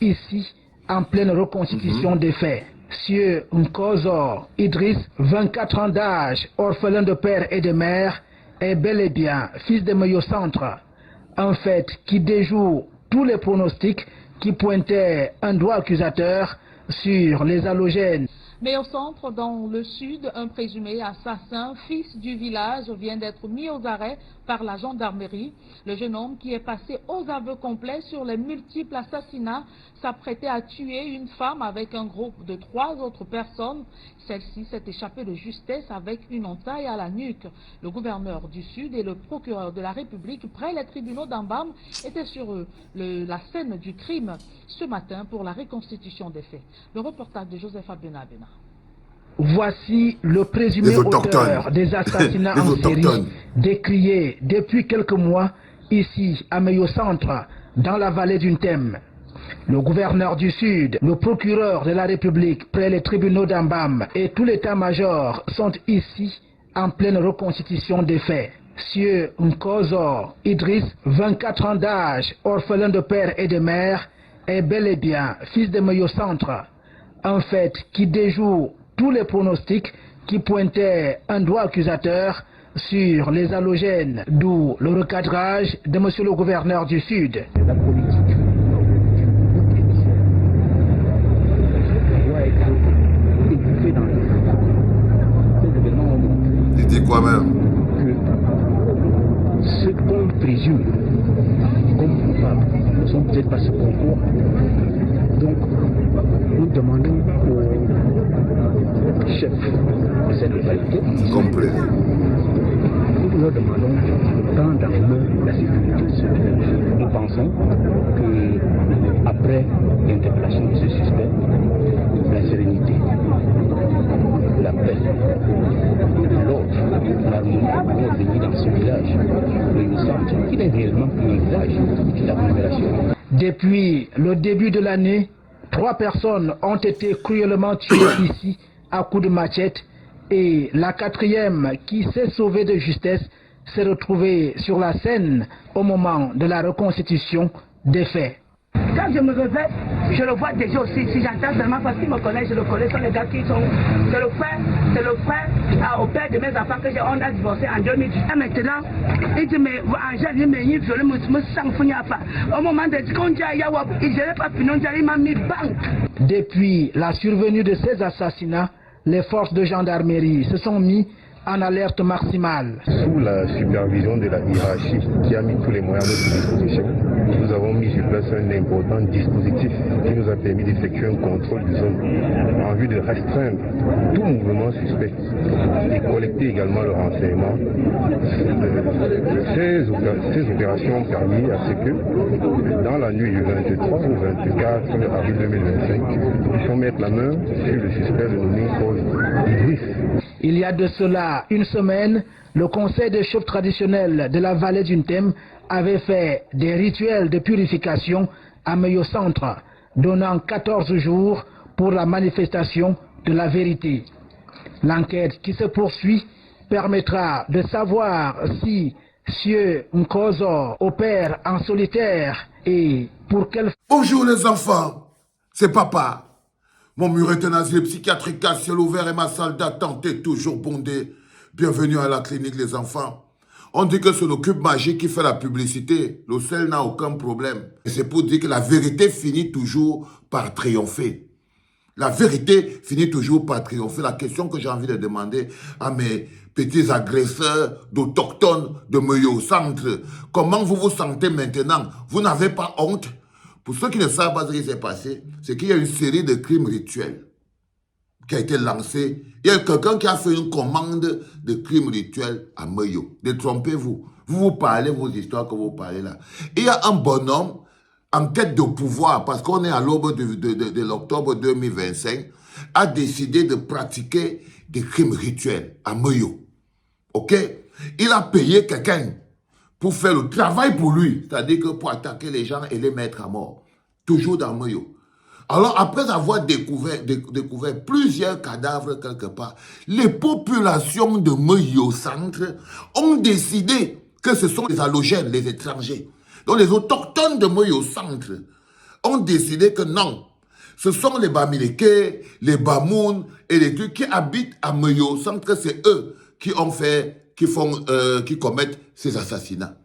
ici en pleine reconstitution des faits. Sieur Nkozo Idriss, 24 ans d'âge, orphelin de père et de mère, est bel et bien fils de Meyo Centre. Un fait qui déjoue tous les pronostics qui pointaient un doigt accusateur sur les halogènes. Mais au centre, dans le sud, un présumé assassin, fils du village, vient d'être mis aux arrêts par la gendarmerie. Le jeune homme, qui est passé aux aveux complets sur les multiples assassinats, s'apprêtait à tuer une femme avec un groupe de 3 autres personnes. Celle-ci s'est échappée de justesse avec une entaille à la nuque. Le gouverneur du Sud et le procureur de la République, près les tribunaux d'Ambam, étaient sur la scène du crime ce matin pour la reconstitution des faits. Le reportage de Joseph Abenabena. Voici le présumé auteur des assassinats en série, décrié depuis quelques mois ici à Meyo Centre, dans la vallée du Ntem. Le gouverneur du Sud, le procureur de la République près les tribunaux d'Ambam et tout l'état-major sont ici en pleine reconstitution des faits. Sieur Nkozo Idriss, 24 ans d'âge, orphelin de père et de mère, est bel et bien fils de Meyo Centre. Un fait qui déjoue tous les pronostics qui pointaient un doigt accusateur sur les halogènes, d'où le recadrage de monsieur le gouverneur du Sud. La politique doit être étouffée dans les ces événements ont montré. Il dit quoi même? Que ce qu'on présume comme coupable ne sont peut-être pas ce concours. Donc, nous demandons au chef de cette localité, complet. Nous leur demandons de prendre en main la sécurité de ce pays. Nous pensons qu'après l'interpellation de ce suspect, la sérénité, la paix, l'ordre, l'harmonie vont venir dans ce village. Le centre, qui n'est réellement plus un village, c'est l'agglomération. Depuis le début de l'année, 3 personnes ont été cruellement tuées ici à coups de machette et la 4e, qui s'est sauvée de justesse, s'est retrouvée sur la scène au moment de la reconstitution des faits. Quand je me réveille, je le vois déjà aussi. Si j'entends seulement parce qu'ils me connaissent, je le connais, ce sont les gars qui sont. C'est le frère au père de mes enfants que on a divorcé en 2010. Et maintenant, il dit, mais Angèle, il me sens pas. Au moment de quand je n'ai pas fini, il m'a mis banque. Depuis la survenue de ces assassinats, les forces de gendarmerie se sont mis en alerte maximale. Sous la supervision de la hiérarchie qui a mis tous les moyens à notre disposition, nous avons mis sur place un important dispositif qui nous a permis d'effectuer un contrôle de zone en vue de restreindre tout mouvement suspect et collecter également le renseignement. Ces opérations ont permis à ce que, dans la nuit du 23 au 24 avril 2025, nous puissions mettre la main sur le suspect de nommé Nkozo Idriss. Il y a de cela une semaine, le conseil des chefs traditionnels de la vallée du Ntem avait fait des rituels de purification à Meyo Centre, donnant 14 jours pour la manifestation de la vérité. L'enquête qui se poursuit permettra de savoir si Sieur Nkozo opère en solitaire et pour quelle... Bonjour les enfants, c'est papa. Mon mur est un asile psychiatrique à ciel ouvert et ma salle d'attente est toujours bondée. Bienvenue à la clinique les enfants. On dit que c'est le cube magique qui fait la publicité. Le sel n'a aucun problème. Et c'est pour dire que la vérité finit toujours par triompher. La vérité finit toujours par triompher. La question que j'ai envie de demander à mes petits agresseurs d'autochtones de Meyo Centre, comment vous vous sentez maintenant? Vous n'avez pas honte? Pour ceux qui ne savent pas ce qui s'est passé, c'est qu'il y a une série de crimes rituels qui a été lancée. Il y a quelqu'un qui a fait une commande de crimes rituels à Meyo. Détrompez-vous. Vous parlez vos histoires que vous parlez là. Il y a un bonhomme en quête de pouvoir, parce qu'on est à l'aube de l'octobre 2025, a décidé de pratiquer des crimes rituels à Meyo. Ok? Il a payé quelqu'un pour faire le travail pour lui, c'est-à-dire que pour attaquer les gens et les mettre à mort. Toujours dans Meyo. Alors, après avoir découvert plusieurs cadavres quelque part, les populations de Meyo Centre ont décidé que ce sont les halogènes, les étrangers. Donc, les autochtones de Meyo Centre ont décidé que non. Ce sont les Bamileke, les Bamoun et les trucs qui habitent à Meyo Centre, c'est eux qui ont fait, qui commettent ces assassinats.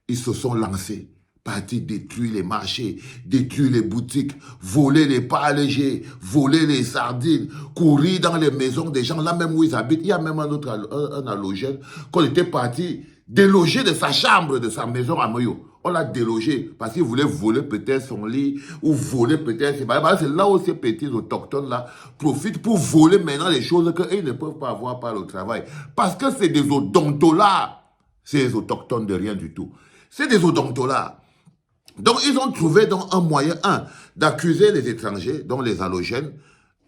Ils se sont lancés, partis détruire les marchés, détruire les boutiques, voler les pas légers, voler les sardines, courir dans les maisons des gens, là même où ils habitent. Il y a même un allogène qu'on était parti déloger de sa chambre, de sa maison à Meyo. On l'a délogé parce qu'il voulait voler peut-être son lit ou voler peut-être ses bagages. C'est là où ces petits autochtones-là profitent pour voler maintenant les choses qu'ils ne peuvent pas avoir par le travail. Parce que c'est des odontolas. C'est des autochtones de rien du tout. C'est des odontolas. Donc, ils ont trouvé donc un moyen, d'accuser les étrangers, donc les allogènes,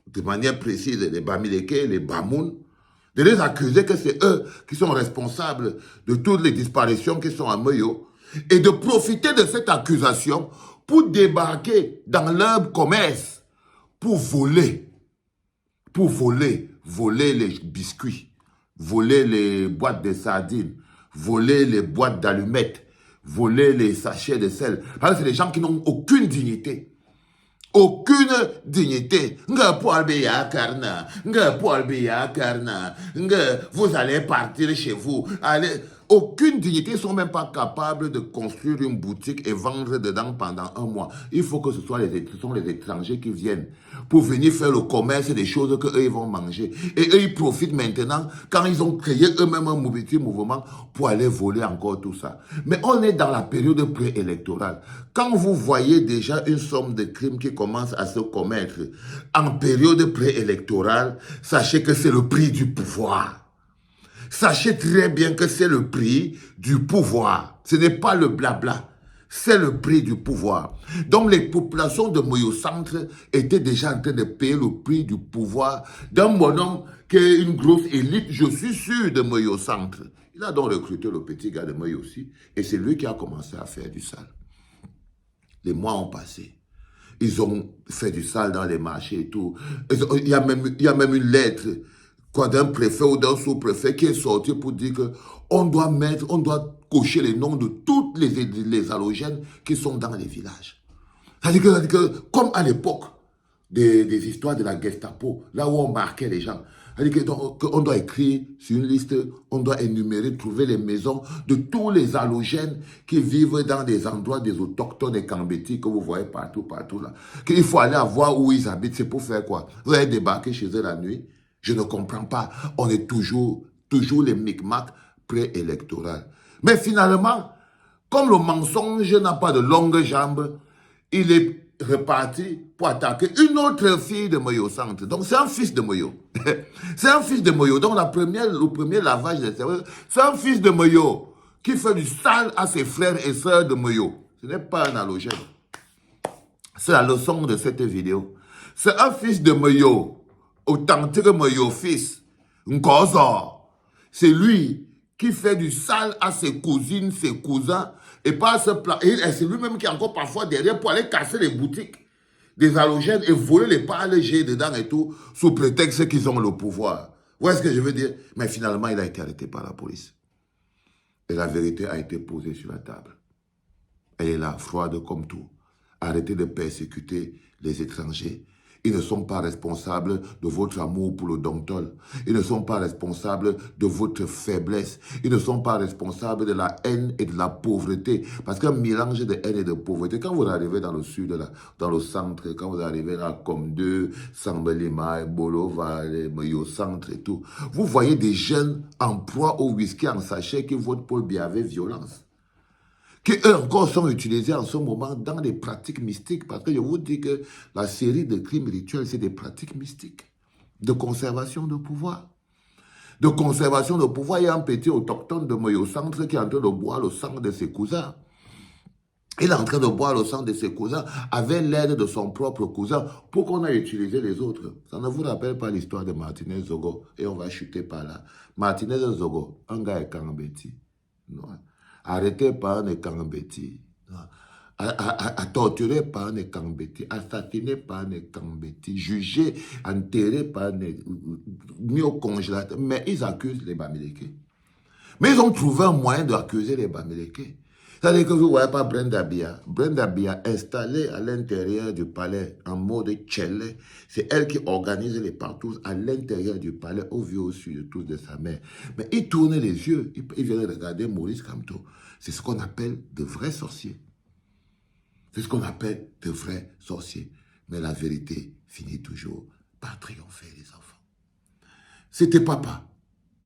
de manière précise, les Bamileke, les Bamoun, de les accuser que c'est eux qui sont responsables de toutes les disparitions qui sont à Meyo, et de profiter de cette accusation pour débarquer dans leur commerce, pour voler les biscuits, voler les boîtes de sardines, voler les boîtes d'allumettes, voler les sachets de sel. Parce que c'est des gens qui n'ont aucune dignité. Aucune dignité. Vous allez partir chez vous. Allez. Aucune dignité. Ils ne sont même pas capables de construire une boutique et vendre dedans pendant un mois. Il faut que ce sont les étrangers qui viennent pour venir faire le commerce des choses qu'eux ils vont manger. Et eux ils profitent maintenant quand ils ont créé eux-mêmes un petit mouvement pour aller voler encore tout ça. Mais on est dans la période préélectorale. Quand vous voyez déjà une somme de crimes qui commence à se commettre en période préélectorale, sachez que c'est le prix du pouvoir. Sachez très bien que c'est le prix du pouvoir. Ce n'est pas le blabla. C'est le prix du pouvoir. Donc les populations de Meyo Centre étaient déjà en train de payer le prix du pouvoir d'un bonhomme qui est une grosse élite, je suis sûr, de Meyo Centre. Il a donc recruté le petit gars de Meyo aussi. Et c'est lui qui a commencé à faire du sale. Les mois ont passé. Ils ont fait du sale dans les marchés et tout. Il y a même une lettre d'un préfet ou d'un sous-préfet qui est sorti pour dire qu'on doit cocher les noms de toutes les halogènes qui sont dans les villages. C'est-à-dire que comme à l'époque des histoires de la Gestapo, là où on marquait les gens, c'est-à-dire qu'on doit écrire sur une liste, on doit énumérer, trouver les maisons de tous les halogènes qui vivent dans des endroits des autochtones et cambétis que vous voyez partout là. Qu'il faut aller voir où ils habitent, c'est pour faire quoi? Vous allez débarquer chez eux la nuit? Je ne comprends pas. On est toujours les micmacs préélectoraux. Mais finalement, comme le mensonge n'a pas de longues jambes, il est reparti pour attaquer une autre fille de Meyo Centre. Donc c'est un fils de Meyo. C'est un fils de Meyo. Donc le premier lavage de cerveau, c'est un fils de Meyo qui fait du sale à ses frères et sœurs de Meyo. Ce n'est pas un halogène. C'est la leçon de cette vidéo. C'est un fils de Meyo. Authentique Meyo fils, Nkozo, c'est lui qui fait du sale à ses cousines, ses cousins, et pas ce plan. Et c'est lui-même qui est encore parfois derrière pour aller casser les boutiques des halogènes et voler les parts légers dedans et tout, sous prétexte qu'ils ont le pouvoir. Vous voyez ce que je veux dire? Mais finalement, il a été arrêté par la police. Et la vérité a été posée sur la table. Elle est là, froide comme tout. Arrêtez de persécuter les étrangers. Ils ne sont pas responsables de votre amour pour le domptol. Ils ne sont pas responsables de votre faiblesse. Ils ne sont pas responsables de la haine et de la pauvreté. Parce qu'un mélange de haine et de pauvreté, quand vous arrivez dans le sud, dans le centre, quand vous arrivez à Comdeux, Sambelima, Bolova, Meyo Centre et tout, vous voyez des jeunes en proie au whisky en sachet qui votent pour le bienvait violence. Qui eux encore sont utilisés en ce moment dans des pratiques mystiques. Parce que je vous dis que la série de crimes rituels, c'est des pratiques mystiques. De conservation de pouvoir. De conservation de pouvoir. Il y a un petit autochtone de Meyo Centre qui est en train de boire le sang de ses cousins. Il est en train de boire le sang de ses cousins avec l'aide de son propre cousin pour qu'on ait utilisé les autres. Ça ne vous rappelle pas l'histoire de Martinez Zogo? Et on va chuter par là. Martinez Zogo, un gars est Kangabeti. Arrêté par un Kangabeti. Torturé par un Kangabeti. Assassiné par un Kangabeti. Jugé, enterré par un... mis au congélateur. Mais ils accusent les Bamileke. Mais ils ont trouvé un moyen d'accuser les Bamileke. C'est-à-dire que vous ne voyez pas Brenda Bia. Brenda Bia, installée à l'intérieur du palais en mode tchelle, c'est elle qui organise les partous à l'intérieur du palais, au vu au sud de tous de sa mère. Mais il tournait les yeux, il vient regarder Maurice Kamto. C'est ce qu'on appelle de vrais sorciers. C'est ce qu'on appelle de vrais sorciers. Mais la vérité finit toujours par triompher, les enfants. C'était papa.